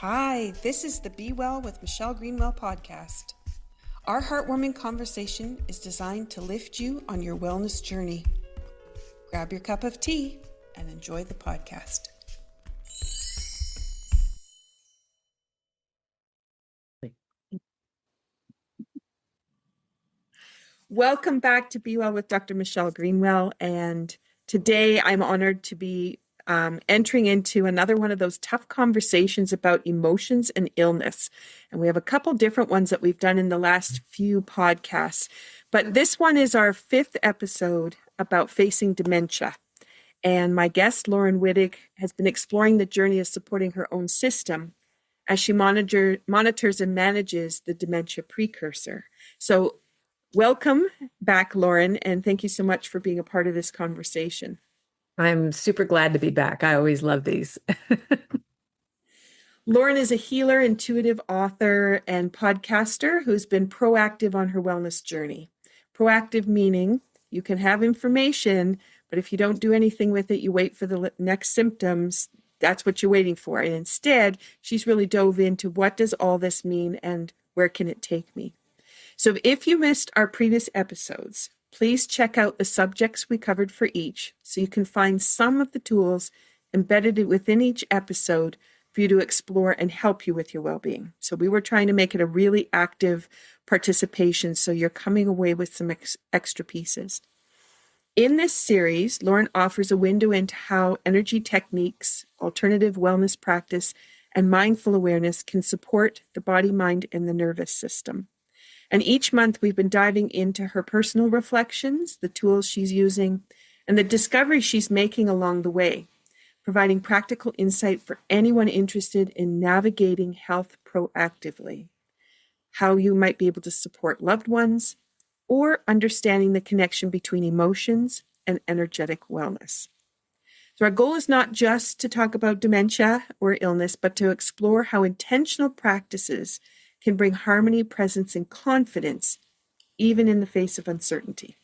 Hi, this is the Be Well with Michelle Greenwell podcast. Our heartwarming conversation is designed to lift you on your wellness journey. Grab your cup of tea and enjoy the podcast. Welcome back to Be Well with Dr. Michelle Greenwell, and today I'm honored to be entering into another one of those tough conversations about emotions and illness. And we have a couple different ones that we've done in the last few podcasts, but this one is our 5th episode about facing dementia. And my guest, Laurin Wittig, has been exploring the journey of supporting her own system as she monitors and manages the dementia precursor. So welcome back, Laurin, and thank you so much for being a part of this conversation. I'm super glad to be back. I always love these. Laurin is a healer, intuitive author, and podcaster who's been proactive on her wellness journey. Proactive meaning you can have information, but if you don't do anything with it, you wait for the next symptoms. That's what you're waiting for. And instead, she's really dove into what does all this mean and where can it take me? So if you missed our previous episodes, please check out the subjects we covered for each so you can find some of the tools embedded within each episode for you to explore and help you with your well-being. So we were trying to make it a really active participation so you're coming away with some extra pieces. In this series, Laurin offers a window into how energy techniques, alternative wellness practice, and mindful awareness can support the body, mind, and the nervous system. And each month we've been diving into her personal reflections, the tools she's using, and the discoveries she's making along the way, providing practical insight for anyone interested in navigating health proactively, how you might be able to support loved ones, or understanding the connection between emotions and energetic wellness. So our goal is not just to talk about dementia or illness, but to explore how intentional practices can bring harmony, presence, and confidence, even in the face of uncertainty.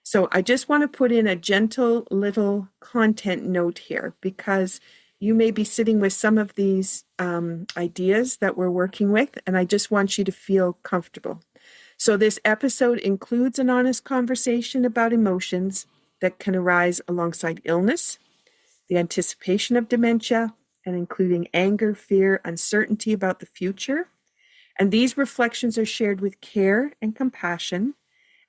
So I just want to put in a gentle little content note here, because you may be sitting with some of these ideas that we're working with, and I just want you to feel comfortable. So this episode includes an honest conversation about emotions that can arise alongside illness, the anticipation of dementia, and including anger, fear, uncertainty about the future. And these reflections are shared with care and compassion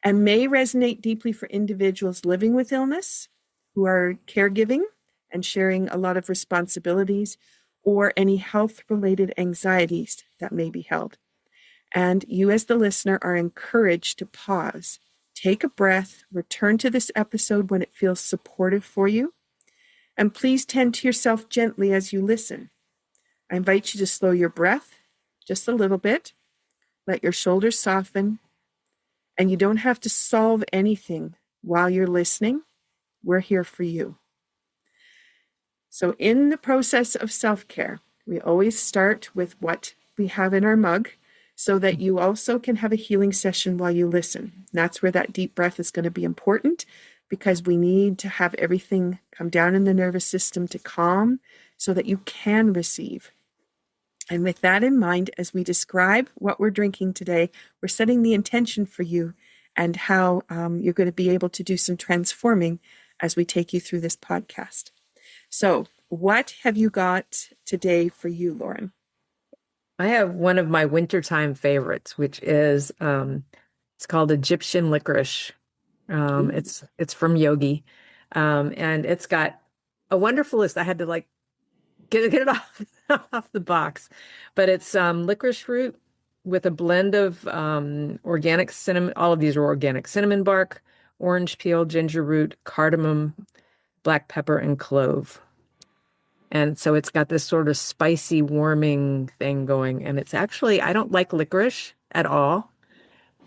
and may resonate deeply for individuals living with illness, who are caregiving and sharing a lot of responsibilities, or any health-related anxieties that may be held. And you as the listener are encouraged to pause, take a breath, return to this episode when it feels supportive for you, and please tend to yourself gently as you listen. I invite you to slow your breath just a little bit, let your shoulders soften, and you don't have to solve anything while you're listening. We're here for you. So in the process of self-care, we always start with what we have in our mug so that you also can have a healing session while you listen. That's where that deep breath is going to be important, because we need to have everything come down in the nervous system to calm so that you can receive. And with that in mind, as we describe what we're drinking today, we're setting the intention for you and how you're going to be able to do some transforming as we take you through this podcast. So what have you got today for you, Laurin? I have one of my wintertime favorites, which is it's called Egyptian licorice. It's from Yogi, and it's got a wonderful list. I had to get it off off the box, but it's licorice root with a blend of organic cinnamon. All of these are organic: cinnamon bark, orange peel, ginger root, cardamom, black pepper, and clove. And so it's got this sort of spicy, warming thing going. And it's actually, I don't like licorice at all,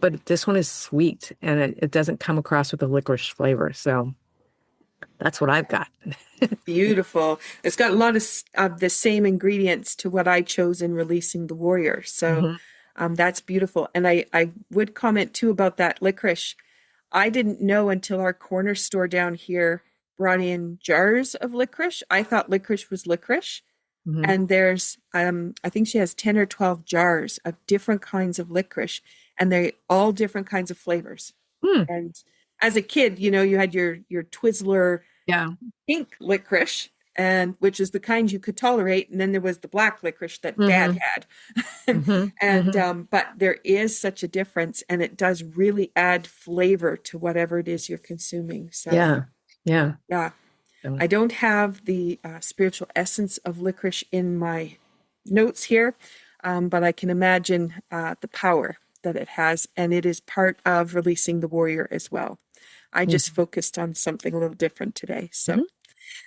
but this one is sweet and it doesn't come across with a licorice flavor. So that's what I've got. Beautiful. It's got a lot of the same ingredients to what I chose in Releasing the Warrior. So that's beautiful. And I would comment too about that licorice. I didn't know until our corner store down here brought in jars of licorice. I thought licorice was licorice. Hmm. And there's, I think she has 10 or 12 jars of different kinds of licorice, and they all different kinds of flavors. Hmm. And as a kid, you had your Twizzler Yeah. pink licorice, and which is the kind you could tolerate, and then there was the black licorice that Dad Hmm. had. Hmm. And Hmm. but there is such a difference, and it does really add flavor to whatever it is you're consuming. So Yeah. Yeah. yeah, So, I don't have the spiritual essence of licorice in my notes here, but I can imagine the power that it has, and it is part of releasing the warrior as well. I just mhm. focused on something a little different today. So Mhm.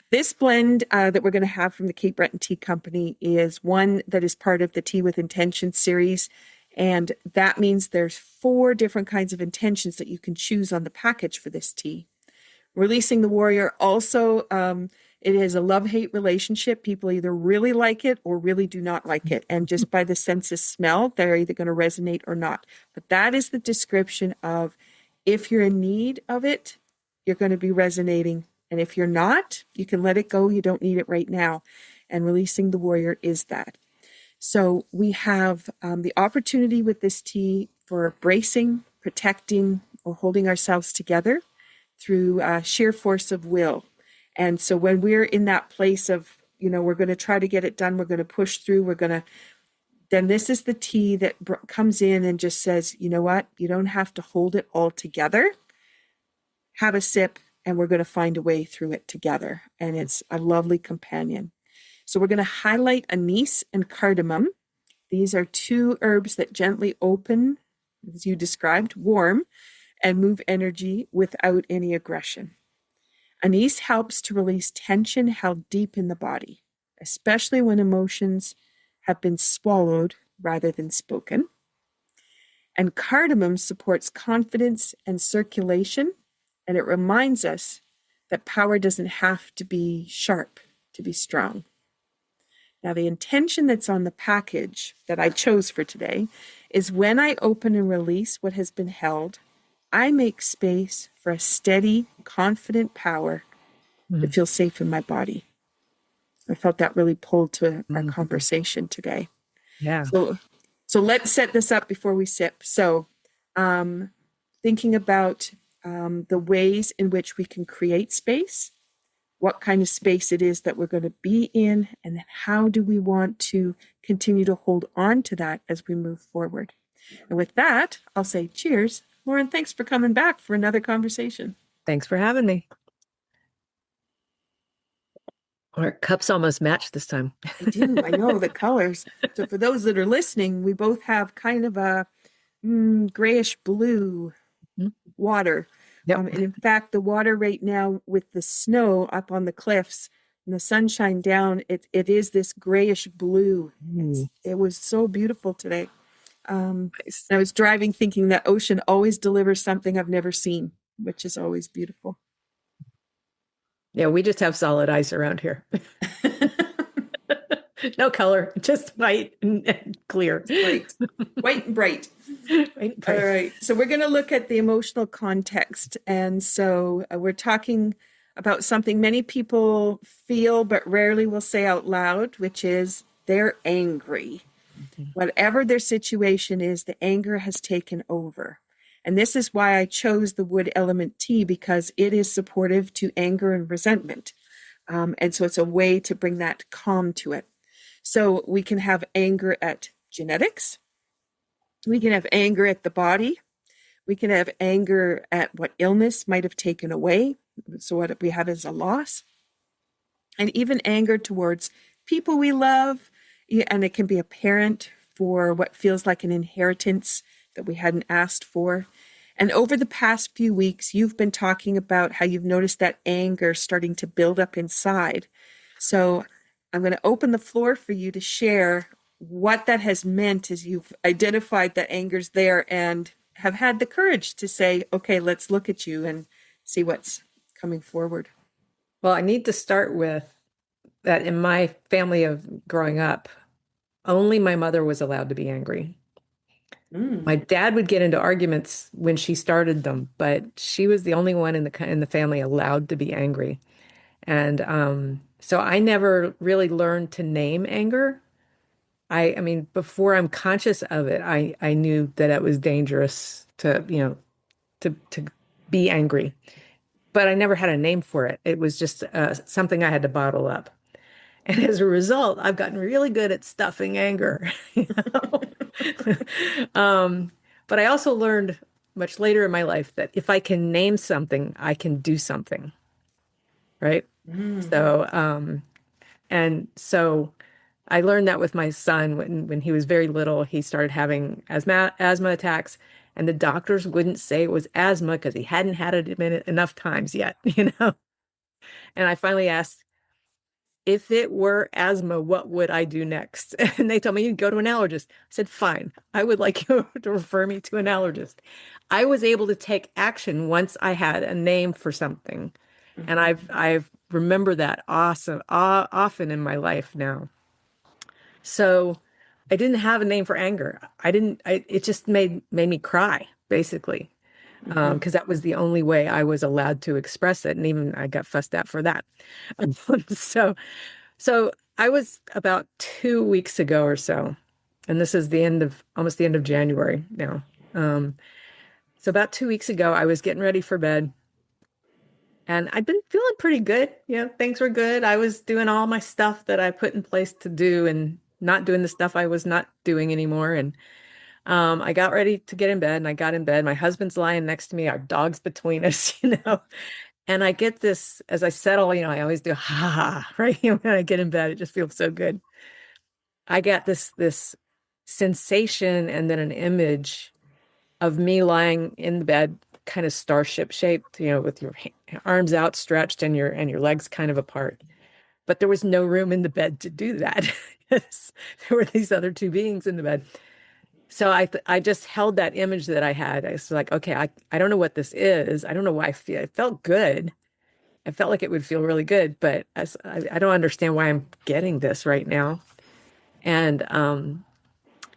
this blend that we're going to have from the Cape Breton Tea Company is one that is part of the Tea with Intention series. And that means there's 4 different kinds of intentions that you can choose on the package for this tea. Releasing the Warrior also, it is a love-hate relationship. People either really like it or really do not like it. And just by the sense of smell, they're either going to resonate or not. But that is the description of if you're in need of it, you're going to be resonating. And if you're not, you can let it go. You don't need it right now. And Releasing the Warrior is that. So we have the opportunity with this tea for bracing, protecting, or holding ourselves together through sheer force of will. And so when we're in that place of, we're going to try to get it done, we're going to push through, then this is the tea that comes in and just says, you know what, you don't have to hold it all together. Have a sip, and we're going to find a way through it together. And it's a lovely companion. So we're going to highlight anise and cardamom. These are 2 herbs that gently open, as you described, warm, and move energy without any aggression. Anise helps to release tension held deep in the body, especially when emotions have been swallowed rather than spoken. And cardamom supports confidence and circulation, and it reminds us that power doesn't have to be sharp to be strong. Now, the intention that's on the package that I chose for today is when I open and release what has been held, I make space for a steady, confident power that Mhm. feels safe in my body. I felt that really pulled to our Mhm. conversation today. Yeah. So, so let's set this up before we sip. So, um, thinking about the ways in which we can create space, what kind of space it is that we're going to be in, and how do we want to continue to hold on to that as we move forward. And with that, I'll say cheers. Laurin, thanks for coming back for another conversation. Thanks for having me. Our cups almost match this time. I do. I know the colors. So for those that are listening, we both have kind of a grayish blue Mhm. water. Yep. And in fact, the water right now with the snow up on the cliffs and the sunshine down, it is this grayish blue. Ooh, It was so beautiful today. nice. I was driving thinking that ocean always delivers something I've never seen, which is always beautiful. Yeah, we just have solid ice around here. No color, just white and clear. Bright, white and bright. White and All bright. right. So we're going to look at the emotional context. And so we're talking about something many people feel but rarely will say out loud, which is they're angry. Mhm. Whatever their situation is, the anger has taken over. And this is why I chose the wood element tea, because it is supportive to anger and resentment. And so it's a way to bring that calm to it. So we can have anger at genetics. We can have anger at the body. We can have anger at what illness might have taken away. So what we have is a loss. And even anger towards people we love. And it can be a parent for what feels like an inheritance that we hadn't asked for. And over the past few weeks, you've been talking about how you've noticed that anger starting to build up inside. So I'm going to open the floor for you to share what that has meant as you've identified that anger's there and have had the courage to say, okay, let's look at you and see what's coming forward. Well, I need to start with that in my family of growing up, only my mother was allowed to be angry. Mm. My dad would get into arguments when she started them, but she was the only one in the family allowed to be angry. And so I never really learned to name anger. I mean, before I'm conscious of it, I knew that it was dangerous to, to be angry, but I never had a name for it. It was just something I had to bottle up. And as a result, I've gotten really good at stuffing anger. you know? But I also learned much later in my life that if I can name something, I can do something, right? Mm. So I learned that with my son when he was very little. He started having asthma attacks, and the doctors wouldn't say it was asthma because he hadn't had it enough times yet, And I finally asked, if it were asthma, what would I do next? And they told me you'd go to an allergist. I said, fine, I would like you to refer me to an allergist. I was able to take action once I had a name for something. And Mhm. I've remember that often in my life now. So I didn't have a name for anger. It just made me cry, basically. Mhm. Because that was the only way I was allowed to express it. And even I got fussed at for that. So so I was about 2 weeks ago or so, and this is almost the end of January now. Um, so about 2 weeks ago, I was getting ready for bed, and I'd been feeling pretty good. Things were good. I was doing all my stuff that I put in place to do, and not doing the stuff I was not doing anymore. And I got ready to get in bed, and I got in bed. My husband's lying next to me, our dog's between us. And I get this as I settle. I always do ha ha, right? When I get in bed, it just feels so good. I got this sensation and then an image of me lying in the bed, kind of starship shaped, with your arms outstretched and your legs kind of apart. But there was no room in the bed to do that. There were these other two beings in the bed. So I just held that image that I had. I was like, okay, I don't know what this is. I don't know why I feel. It felt good. I felt like it would feel really good, but I don't understand why I'm getting this right now. And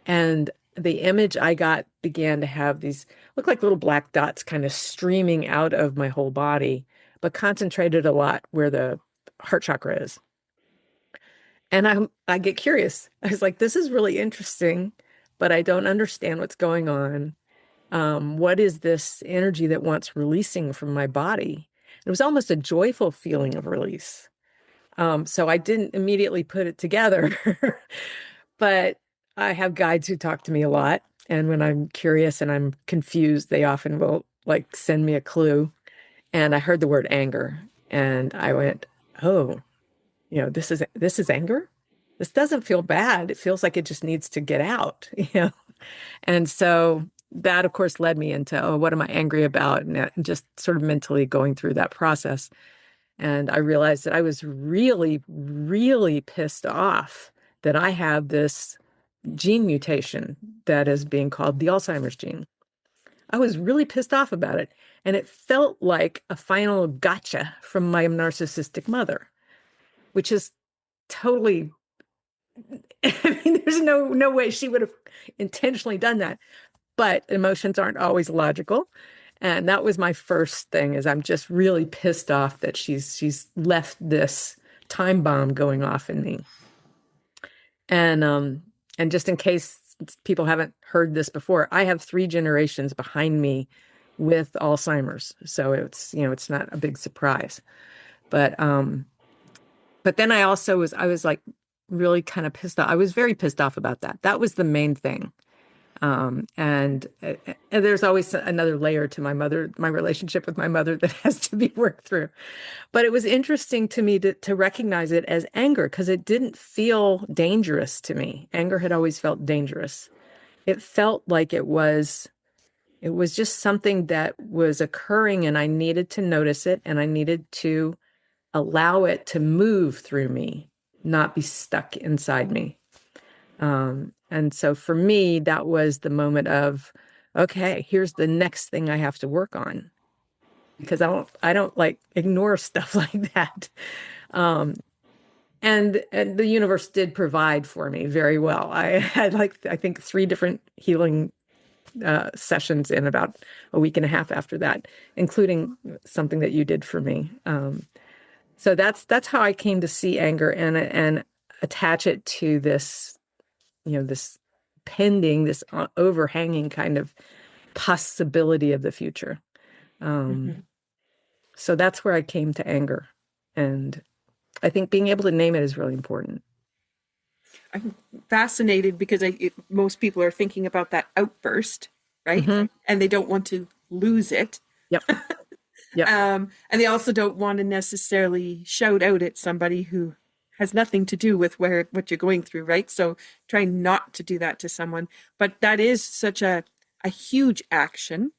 and the image I got began to have these look like little black dots kind of streaming out of my whole body, but concentrated a lot where the heart chakra is. And I get curious. I was like, this is really interesting, but I don't understand what's going on. What is this energy that wants releasing from my body? It was almost a joyful feeling of release. So I didn't immediately put it together, but I have guides who talk to me a lot. And when I'm curious and I'm confused, they often will like send me a clue. And I heard the word anger and I went, oh, this is anger. This doesn't feel bad. It feels like it just needs to get out. And so that, of course, led me into, oh, what am I angry about? And just sort of mentally going through that process. And I realized that I was really, really pissed off that I have this gene mutation that is being called the Alzheimer's gene. I was really pissed off about it. And it felt like a final gotcha from my narcissistic mother, which is totally, I mean, there's no way she would have intentionally done that. But emotions aren't always logical. And that was my first thing is I'm just really pissed off that she's left this time bomb going off in me. And just in case people haven't heard this before, I have 3 generations behind me with Alzheimer's. So it's not a big surprise. But then I was like really kind of pissed off. I was very pissed off about that. That was the main thing. And there's always another layer to my relationship with my mother that has to be worked through. But it was interesting to me to recognize it as anger because it didn't feel dangerous to me. Anger had always felt dangerous. It felt like it was just something that was occurring and I needed to notice it and I needed to allow it to move through me, not be stuck inside me. And so for me, that was the moment of, okay, here's the next thing I have to work on because I don't like ignore stuff like that. Um, and the universe did provide for me very well. I had I think 3 different healing sessions in about a week and a half after that, including something that you did for me. So that's how I came to see anger and attach it to this, this pending, this overhanging kind of possibility of the future. Mhm. So that's where I came to anger. And I think being able to name it is really important. I'm fascinated because most people are thinking about that outburst, right? Hmm. And they don't want to lose it. Yep. Yep. And they also don't want to necessarily shout out at somebody who has nothing to do with what you're going through, right? So trying not to do that to someone. But that is such a huge action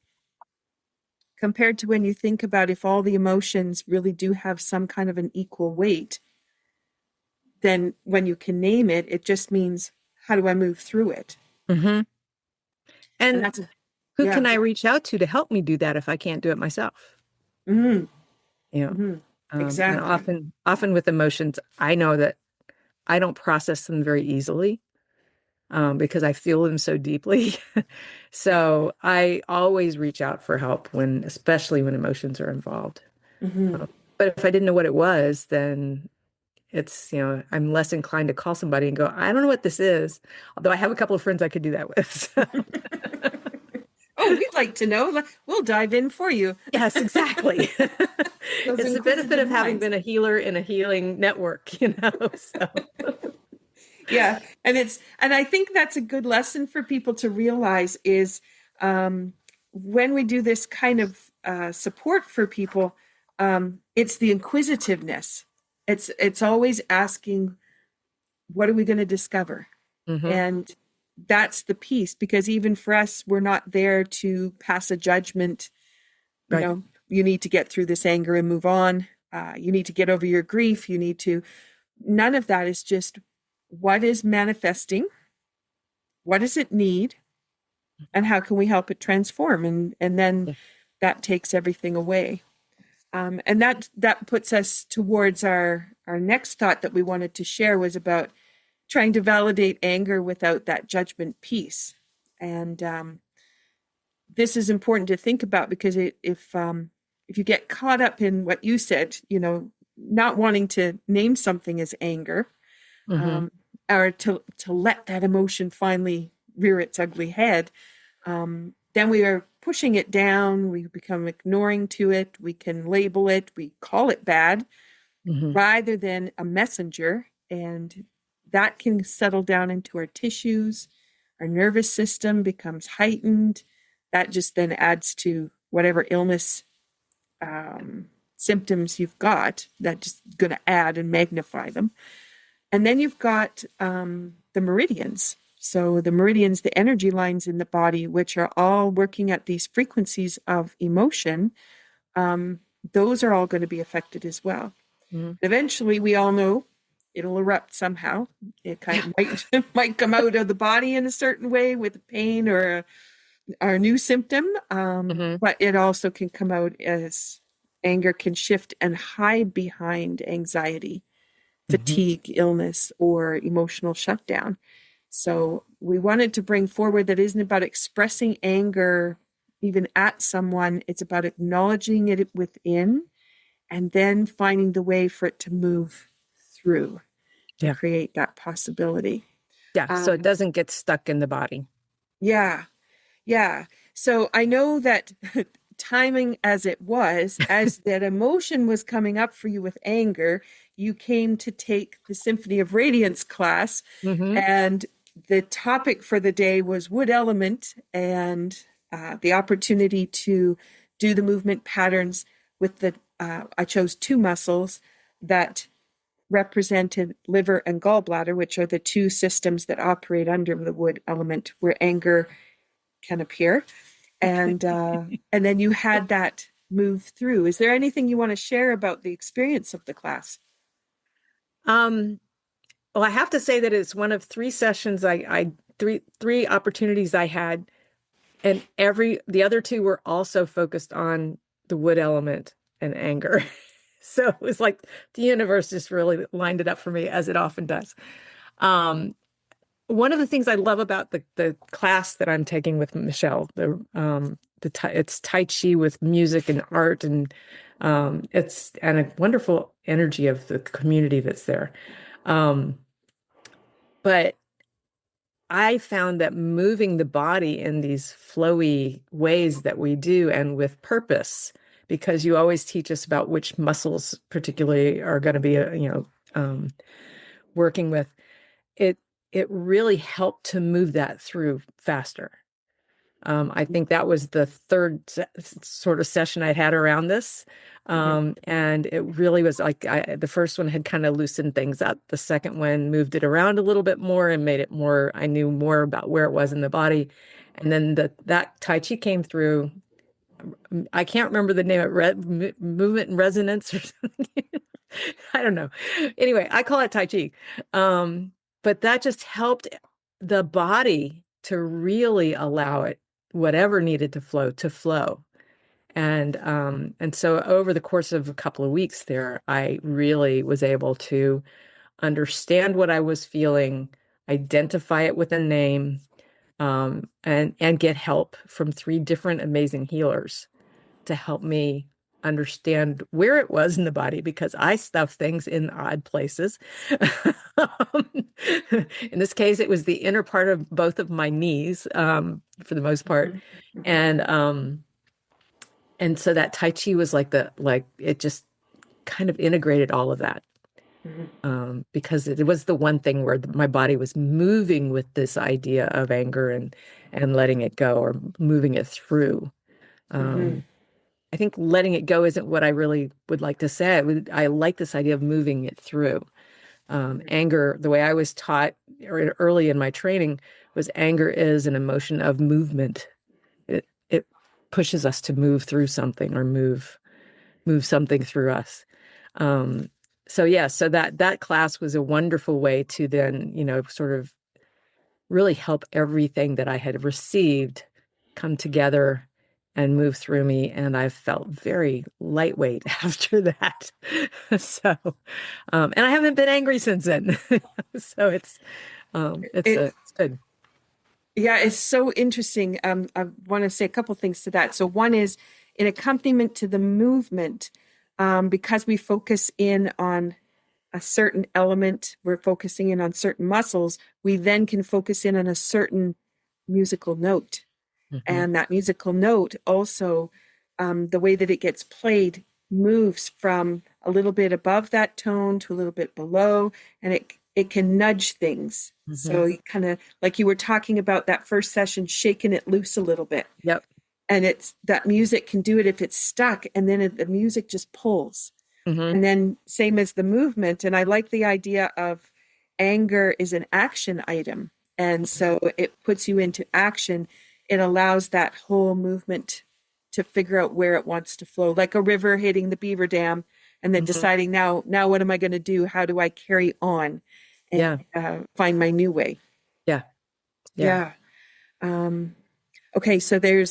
compared to when you think about if all the emotions really do have some kind of an equal weight, then when you can name it, it just means, how do I move through it? Hmm. And And that's, who yeah. can I reach out to help me do that if I can't do it myself? Mm-hmm. You know, Mm-hmm. and Exactly. often with emotions, I know that I don't process them very easily, because I feel them so deeply. Yeah. So I always reach out for help especially when emotions are involved. Mm-hmm. Uh, but if I didn't know what it was, then I'm less inclined to call somebody and go, I don't know what this is. Although I have a couple of friends I could do that with. Oh, we'd like to know. We'll dive in for you. Yes, exactly. Those It's the benefit inquisitive of having minds. been a healer in a healing network. So. Yeah. And I think that's a good lesson for people to realize is um, when we do this kind of support for people, it's the inquisitiveness. It's always asking, what are we going to discover? Hmm. And that's the piece, because even for us, we're not there to pass a judgment. Right. You need to get through this anger and move on. You need to get over your grief. None of that. Is just what is manifesting, what does it need, and how can we help it transform? And then Yeah. that takes everything away. And that puts us towards our next thought that we wanted to share, was about trying to validate anger without that judgment piece. And this is important to think about, because if you get caught up in what you said, not wanting to name something as anger, Hmm. um, or to let that emotion finally rear its ugly head, then we are pushing it down. We become ignoring to it. We can label it. We call it bad Hmm. rather than a messenger, and that can settle down into our tissues. Our nervous system becomes heightened. That just then adds to whatever illness symptoms you've got. That's just going to add and magnify them. And then you've got the meridians. So the meridians, the energy lines in the body, which are all working at these frequencies of emotion, those are all going to be affected as well. Hmm. Eventually, we all know it'll erupt somehow. It kind Yeah. of might come out of the body in a certain way with pain or a new symptom, Hmm. but it also can come out as anger can shift and hide behind anxiety, Hmm. fatigue, illness, or emotional shutdown. So we wanted to bring forward that isn't about expressing anger even at someone. It's about acknowledging it within and then finding the way for it to move through to Yeah. create that possibility. Yeah. So it Um, doesn't get stuck in the body. yeah, yeah. So I know that timing as that emotion was coming up for you with anger, you came to take the Symphony of Radiance class, Hmm. and the topic for the day was wood element, and the opportunity to do the movement patterns with I chose two muscles that represented liver and gallbladder, which are the two systems that operate under the wood element where anger can appear. And and then you had that move through. Is there anything you want to share about the experience of the class? Um, well, I have to say that it's one of three sessions three opportunities I had, and the other two were also focused on the wood element and anger. So it was like the universe just really lined it up for me, as it often does. Um, One of the things I love about the class that I'm taking with Michelle, it's Tai Chi with music and art and It's and a wonderful energy of the community that's there. Um, but I found that moving the body in these flowy ways that we do and with purpose, because you always teach us about which muscles particularly are going to be, working with it, it really helped to move that through faster. I think that was the third sort of session I had around this. And it really was like the first one had kind of loosened things up. The second one moved it around a little bit more and made it more, I knew more about where it was in the body. And then that Tai Chi came through. I can't remember the name of it, movement and resonance or something. I don't know. Anyway, I call it Tai Chi. But that just helped the body to really allow it, whatever needed to flow. And so over the course of a couple of weeks there, I really was able to understand what I was feeling, identify it with a name, and get help from 3 different amazing healers to help me understand where it was in the body, because I stuff things in odd places. In this case, it was the inner part of both of my knees, for the most part. And so that Tai Chi was like it just kind of integrated all of that. Because it was the one thing where my body was moving with this idea of anger and letting it go, or moving it through. I think letting it go isn't what I really would like to say. I like this idea of moving it through. Anger, the way I was taught early in my training, was anger is an emotion of movement. It pushes us to move through something, or move something through us. So that class was a wonderful way to then, sort of really help everything that I had received come together and move through me. And I felt very lightweight after that. So, and I haven't been angry since then. So it's good. Yeah, it's so interesting. I want to say a couple things to that. So one is, in accompaniment to the movement, because we focus in on a certain element, we're focusing in on certain muscles, we then can focus in on a certain musical note. And that musical note also, the way that it gets played, moves from a little bit above that tone to a little bit below, and it can nudge things. So you kind of, like you were talking about that first session, shaking it loose a little bit. Yep. And it's that music can do it if it's stuck, and then the music just pulls. And then same as the movement. And I like the idea of anger is an action item. And so it puts you into action. It allows that whole movement to figure out where it wants to flow, like a river hitting the beaver dam and then deciding now what am I going to do? How do I carry on and find my new way? Yeah. Okay, so there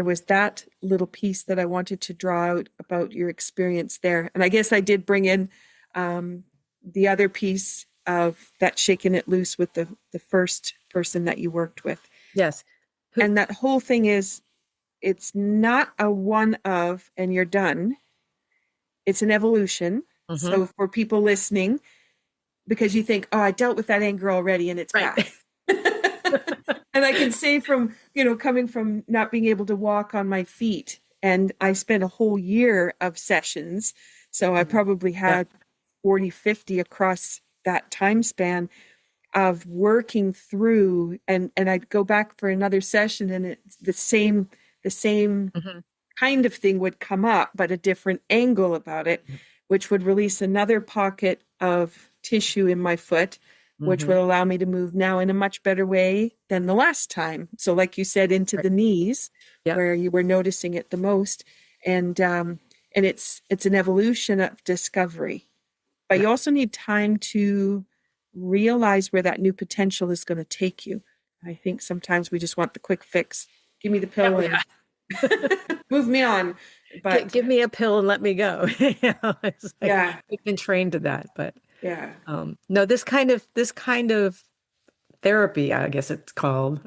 was that little piece that I wanted to draw out about your experience there. And I guess I did bring in the other piece of that shaking it loose with the first person that you worked with. Yes. And that whole thing is, it's not a one of and you're done. It's an evolution. So for people listening, because you think, oh, I dealt with that anger already and it's back. And I can say from, coming from not being able to walk on my feet, and I spent a whole year of sessions. So I probably had 40, 50 across that time span of working through, and I'd go back for another session, and it's the same kind of thing would come up, but a different angle about it, which would release another pocket of tissue in my foot, which will allow me to move now in a much better way than the last time. So like you said, into the knees, where you were noticing it the most. And it's an evolution of discovery. But you also need time to realize where that new potential is going to take you. I think sometimes we just want the quick fix. Give me the pill and move me on. But give me a pill and let me go. It's like, we've been trained to that, but no, this kind of therapy, I guess it's called,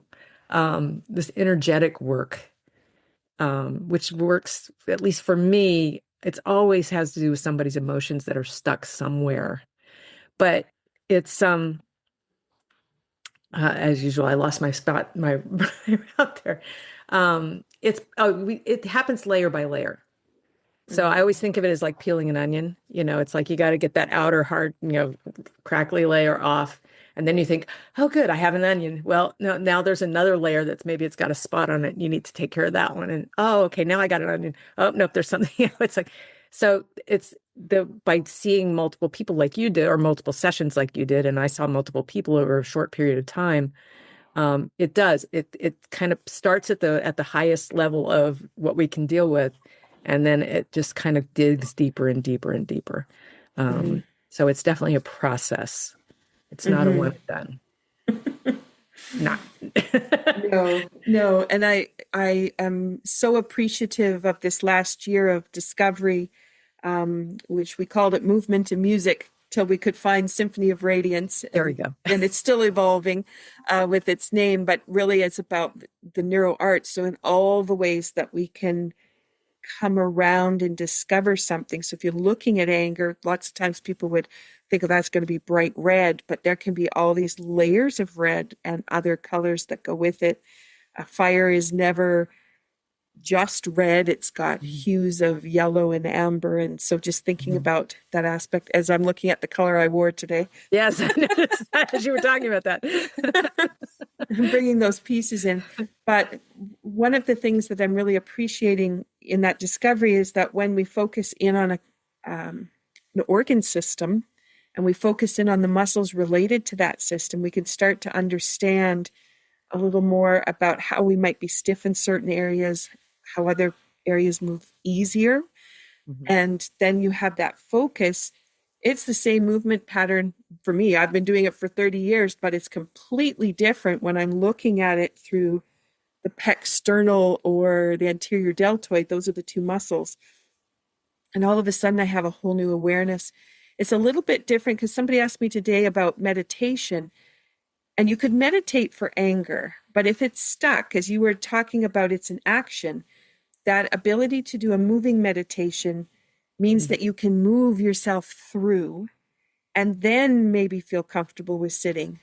this energetic work, which works, at least for me, It's always has to do with somebody's emotions that are stuck somewhere. But it's as usual, I lost my spot, my out there. It happens layer by layer. So I always think of it as like peeling an onion. It's like you got to get that outer hard, crackly layer off. And then you think, oh, good, I have an onion. Well, no, now there's another layer that's maybe it's got a spot on it. You need to take care of that one. And oh, okay, now I got an onion. Oh, nope, there's something. It's like, so it's by seeing multiple people like you did, or multiple sessions like you did, and I saw multiple people over a short period of time. It kind of starts at the highest level of what we can deal with, and then it just kind of digs deeper and deeper and deeper. So it's definitely a process. It's not a one and done. Not. No. And I am so appreciative of this last year of discovery, which we called it Movement and Music, till we could find Symphony of Radiance. There we go. And it's still evolving with its name, but really it's about the neuro arts. So in all the ways that we can come around and discover something. So if you're looking at anger, lots of times people would think of that's going to be bright red, but there can be all these layers of red and other colors that go with it. Fire is never just red. It's got hues of yellow and amber. And so just thinking about that aspect as I'm looking at the color I wore today. Yes, I noticed that as you were talking about that. I'm bringing those pieces in. But one of the things that I'm really appreciating in that discovery is that when we focus in on an organ system and we focus in on the muscles related to that system, we can start to understand a little more about how we might be stiff in certain areas, how other areas move easier. And then you have that focus. It's the same movement pattern for me. I've been doing it for 30 years, but it's completely different when I'm looking at it through the pec sternal or the anterior deltoid. Those are the two muscles. And all of a sudden I have a whole new awareness. It's a little bit different because somebody asked me today about meditation. And you could meditate for anger, but if it's stuck, as you were talking about, it's an action, that ability to do a moving meditation means that you can move yourself through and then maybe feel comfortable with sitting.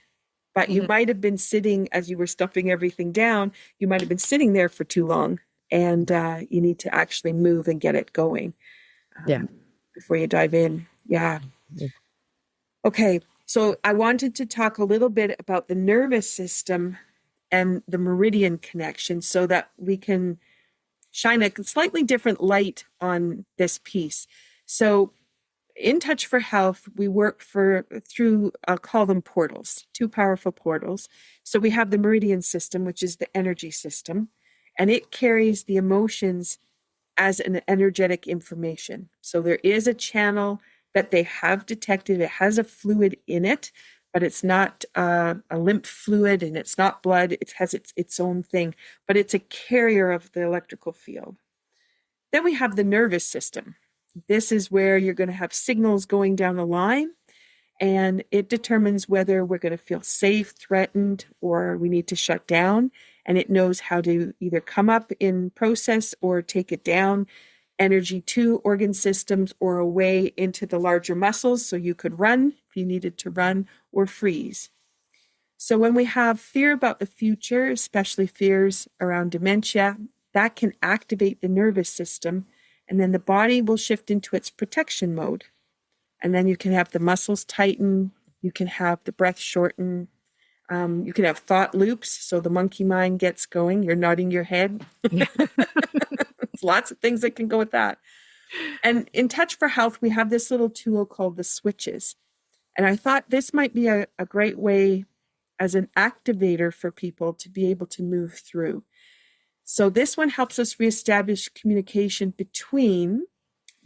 But you might have been sitting as you were stuffing everything down. You might have been sitting there for too long, and you need to actually move and get it going before you dive in. Yeah. Okay. So I wanted to talk a little bit about the nervous system and the meridian connection so that we can shine a slightly different light on this piece. So in Touch for Health, we work through, I'll call them portals, two powerful portals. So we have the meridian system, which is the energy system, and it carries the emotions as an energetic information. So there is a channel that they have detected. It has a fluid in it, but it's not a lymph fluid and it's not blood. It has its own thing, but it's a carrier of the electrical field. Then we have the nervous system. This is where you're going to have signals going down the line, and it determines whether we're going to feel safe, threatened, or we need to shut down. And it knows how to either come up in process or take it down. Energy to organ systems or away into the larger muscles, so you could run if you needed to run or freeze. So when we have fear about the future, especially fears around dementia, that can activate the nervous system, and then the body will shift into its protection mode. And then you can have the muscles tighten, you can have the breath shorten, you can have thought loops, so the monkey mind gets going. You're nodding your head. Lots of things that can go with that. And in Touch for Health, we have this little tool called the switches. And I thought this might be a great way as an activator for people to be able to move through. So this one helps us reestablish communication between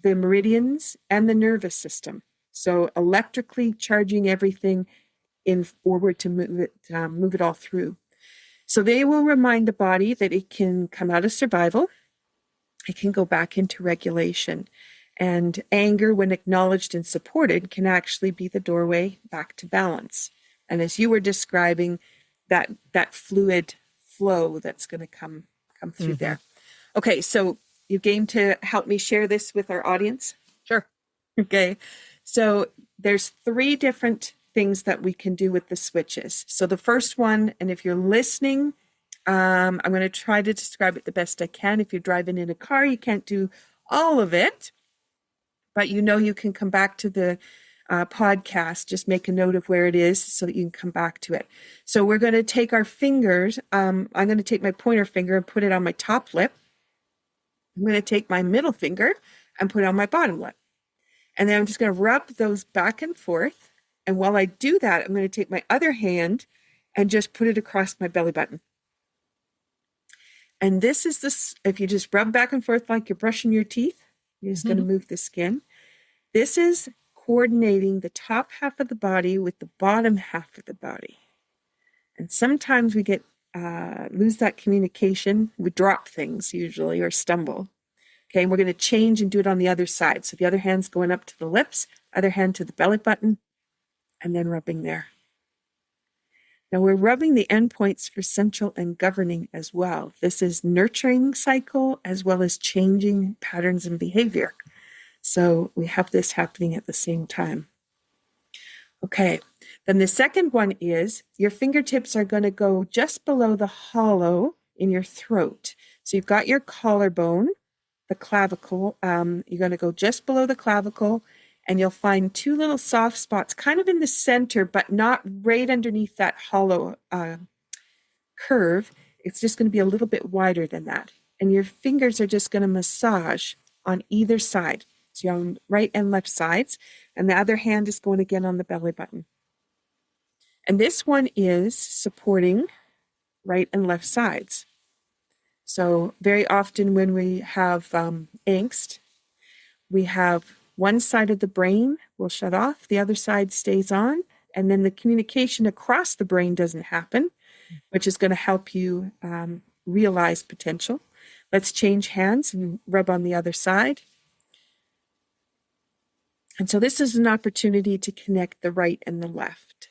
the meridians and the nervous system. So electrically charging everything in forward to move it all through. So they will remind the body that it can come out of survival. It can go back into regulation. And anger, when acknowledged and supported, can actually be the doorway back to balance. And as you were describing, that fluid flow that's going to come through there. Okay, so You game to help me share this with our audience? Sure. Okay. So there's 3 different things that we can do with the switches. So the first one, and if you're listening, I'm going to try to describe it the best I can. If you're driving in a car, you can't do all of it, but you can come back to the podcast. Just make a note of where it is so that you can come back to it. So we're going to take our fingers. I'm going to take my pointer finger and put it on my top lip. I'm going to take my middle finger and put it on my bottom lip. And then I'm just going to rub those back and forth. And while I do that, I'm going to take my other hand and just put it across my belly button. And this is this, if you just rub back and forth like you're brushing your teeth, you're just going to move the skin. This is coordinating the top half of the body with the bottom half of the body. And sometimes we get lose that communication. We drop things usually or stumble. Okay, and we're going to change and do it on the other side. So the other hand's going up to the lips, other hand to the belly button, and then rubbing there. Now we're rubbing the endpoints for central and governing as well. This is nurturing cycle as well as changing patterns and behavior. So we have this happening at the same time. Okay, then the second one is your fingertips are going to go just below the hollow in your throat. So you've got your collarbone, the clavicle. You're going to go just below the clavicle, and you'll find 2 little soft spots kind of in the center, but not right underneath that hollow curve. It's just going to be a little bit wider than that. And your fingers are just going to massage on either side. So you're on right and left sides, and the other hand is going again on the belly button. And this one is supporting right and left sides. So very often when we have angst, we have one side of the brain will shut off, the other side stays on, and then the communication across the brain doesn't happen, which is going to help you realize potential. Let's change hands and rub on the other side. And so this is an opportunity to connect the right and the left.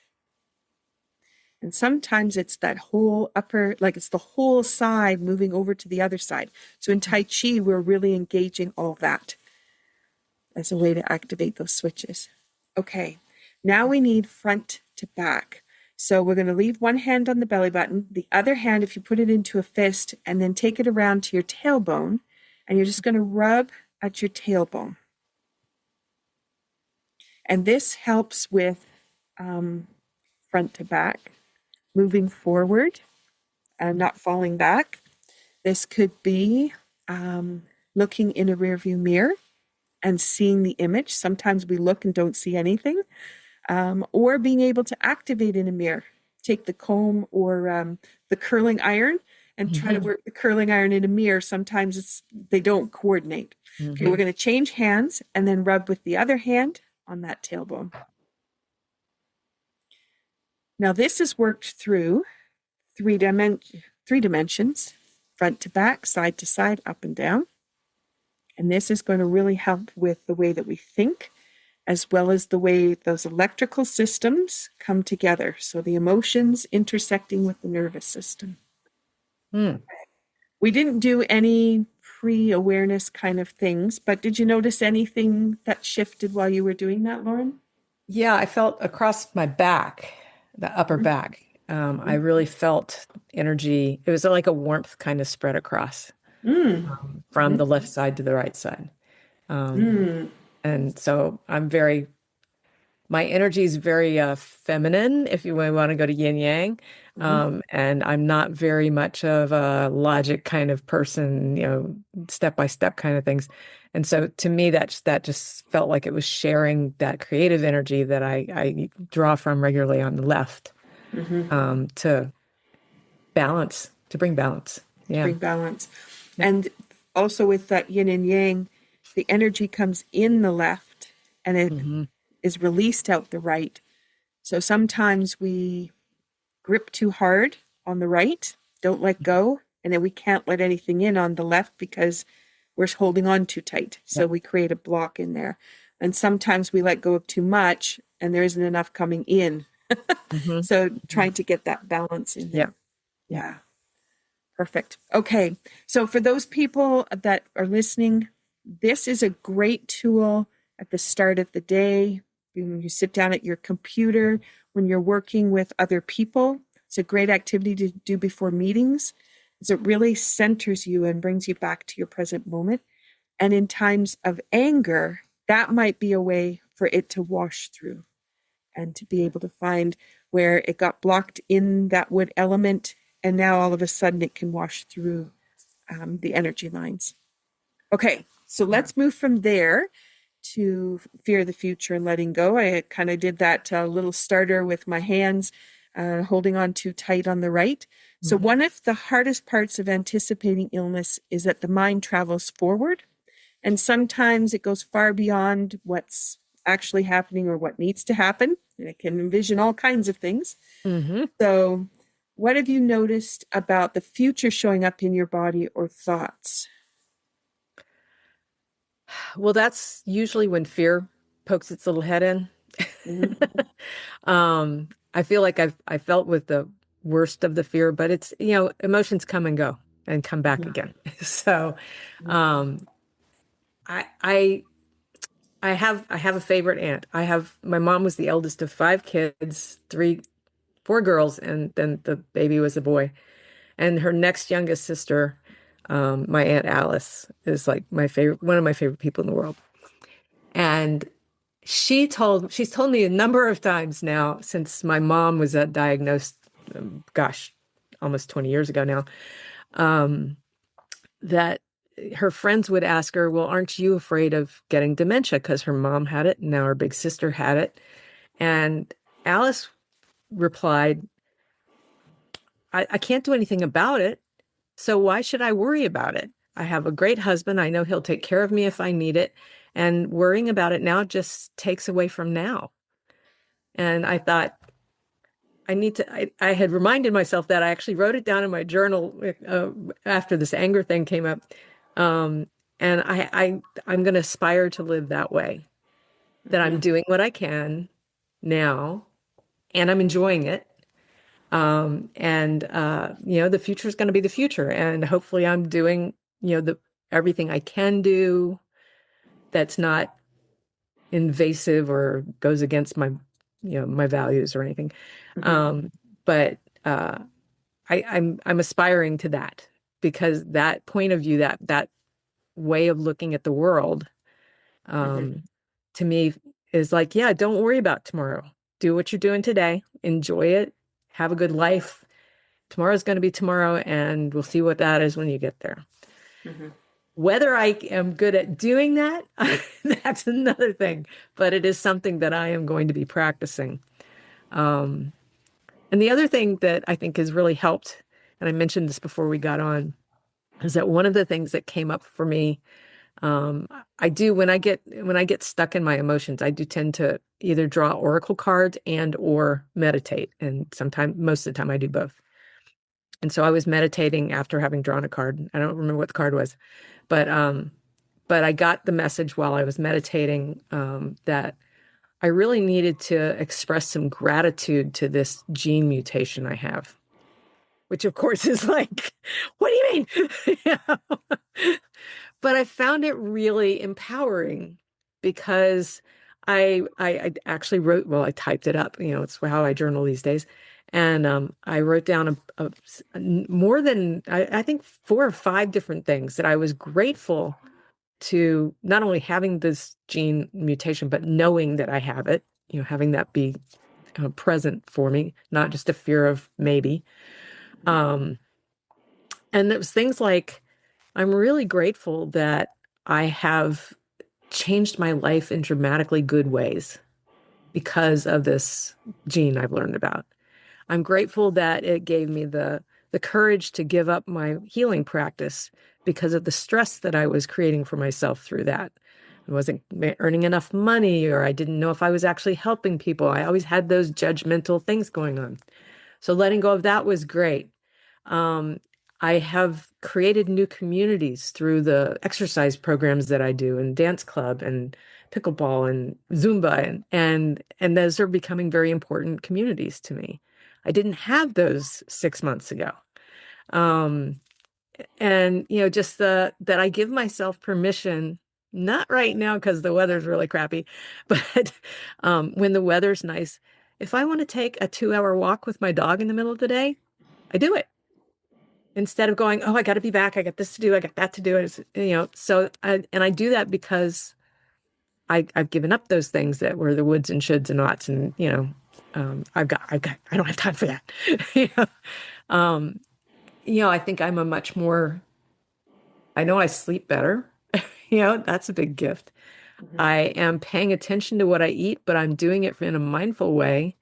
And sometimes it's that whole upper, like it's the whole side moving over to the other side. So in Tai Chi, we're really engaging all that as a way to activate those switches. Okay, now we need front to back. So we're going to leave one hand on the belly button. The other hand, if you put it into a fist and then take it around to your tailbone, and you're just going to rub at your tailbone. And this helps with front to back, moving forward and not falling back. This could be looking in a rearview mirror and seeing the image. Sometimes we look and don't see anything. Or being able to activate in a mirror. Take the comb or the curling iron and try to work the curling iron in a mirror. Sometimes they don't coordinate. Okay, we're going to change hands and then rub with the other hand on that tailbone. Now this is worked through three dimensions, front to back, side to side, up and down. And this is going to really help with the way that we think, as well as the way those electrical systems come together. So the emotions intersecting with the nervous system. We didn't do any pre-awareness kind of things, but did you notice anything that shifted while you were doing that, Laurin? Yeah, I felt across my back, the upper back. I really felt energy. It was like a warmth kind of spread across from the left side to the right side. And so my energy is very feminine, if you want to go to yin yang. And I'm not very much of a logic kind of person, step by step kind of things. And so to me, that just felt like it was sharing that creative energy that I draw from regularly on the left to balance, to bring balance. Yeah. Bring balance. And also with that yin and yang, the energy comes in the left and it is released out the right. So sometimes we grip too hard on the right, don't let go, and then we can't let anything in on the left because we're holding on too tight. So we create a block in there. And sometimes we let go of too much and there isn't enough coming in. So trying to get that balance in there. Yeah. Perfect. Okay. So for those people that are listening, this is a great tool at the start of the day. When you sit down at your computer, when you're working with other people, it's a great activity to do before meetings, because it really centers you and brings you back to your present moment. And in times of anger, that might be a way for it to wash through and to be able to find where it got blocked in that wood element. And now all of a sudden it can wash through the energy lines. Okay, so let's move from there to fear the future and letting go. I kind of did that little starter with my hands holding on too tight on the right. So one of the hardest parts of anticipating illness is that the mind travels forward, and sometimes it goes far beyond what's actually happening or what needs to happen. And it can envision all kinds of things. Mm-hmm. So what have you noticed about the future showing up in your body or thoughts? Well, that's usually when fear pokes its little head in. I feel like I felt with the worst of the fear, but it's, emotions come and go and come back again. So, um, I I have a favorite aunt. My mom was the eldest of five kids, four girls, and then the baby was a boy. And her next youngest sister, my Aunt Alice, is like one of my favorite people in the world. And she's told me a number of times now since my mom was diagnosed, gosh, almost 20 years ago now, that her friends would ask her, well, aren't you afraid of getting dementia? Because her mom had it, and now her big sister had it. And Alice replied, I can't do anything about it. So why should I worry about it? I have a great husband. I know he'll take care of me if I need it. And worrying about it now just takes away from now. And I thought, I had reminded myself that I actually wrote it down in my journal after this anger thing came up. And I'm going to aspire to live that way, that I'm doing what I can now and I'm enjoying it. The future is going to be the future. And hopefully I'm doing, everything I can do that's not invasive or goes against my values or anything. But I'm aspiring to that, because that point of view, that way of looking at the world, to me is like, yeah, don't worry about tomorrow. Do what you're doing today. Enjoy it. Have a good life. Tomorrow's going to be tomorrow, and we'll see what that is when you get there. Whether I am good at doing that, that's another thing, but it is something that I am going to be practicing. And the other thing that I think has really helped, and I mentioned this before we got on, is that one of the things that came up for me, I do when I get stuck in my emotions, I do tend to either draw oracle cards and or meditate. And most of the time I do both. And so I was meditating after having drawn a card. I don't remember what the card was, but I got the message while I was meditating, that I really needed to express some gratitude to this gene mutation I have, which of course is like, what do you mean? But I found it really empowering, because I actually wrote, well, I typed it up, it's how I journal these days. And I wrote down more than, I think 4 or 5 different things that I was grateful to, not only having this gene mutation, but knowing that I have it, having that be present for me, not just a fear of maybe. And it was things like, I'm really grateful that I have changed my life in dramatically good ways because of this gene I've learned about. I'm grateful that it gave me the courage to give up my healing practice because of the stress that I was creating for myself through that. I wasn't earning enough money, or I didn't know if I was actually helping people. I always had those judgmental things going on. So letting go of that was great. I have created new communities through the exercise programs that I do, and dance club and pickleball and Zumba, and those are becoming very important communities to me. I didn't have those 6 months ago. and just that I give myself permission, not right now because the weather's really crappy, but when the weather's nice, if I want to take a 2-hour walk with my dog in the middle of the day, I do it instead of going, oh, I got to be back, I got this to do, I got that to do. So I do that because I've given up those things that were the woulds and shoulds and oughts, and I don't have time for that. you know, um, I think I'm a much more. I know I sleep better. That's a big gift. Mhm. I am paying attention to what I eat, but I'm doing it in a mindful way,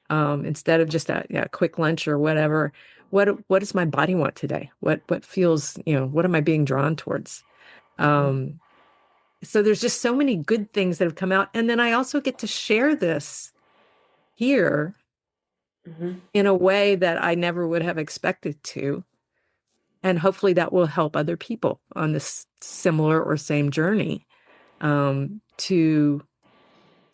instead of just a quick lunch or whatever. What does my body want today? What feels, what am I being drawn towards? Mhm. Um, so there's just so many good things that have come out. And then I also get to share this here Mhm. in a way that I never would have expected to. And hopefully that will help other people on this similar or same journey, to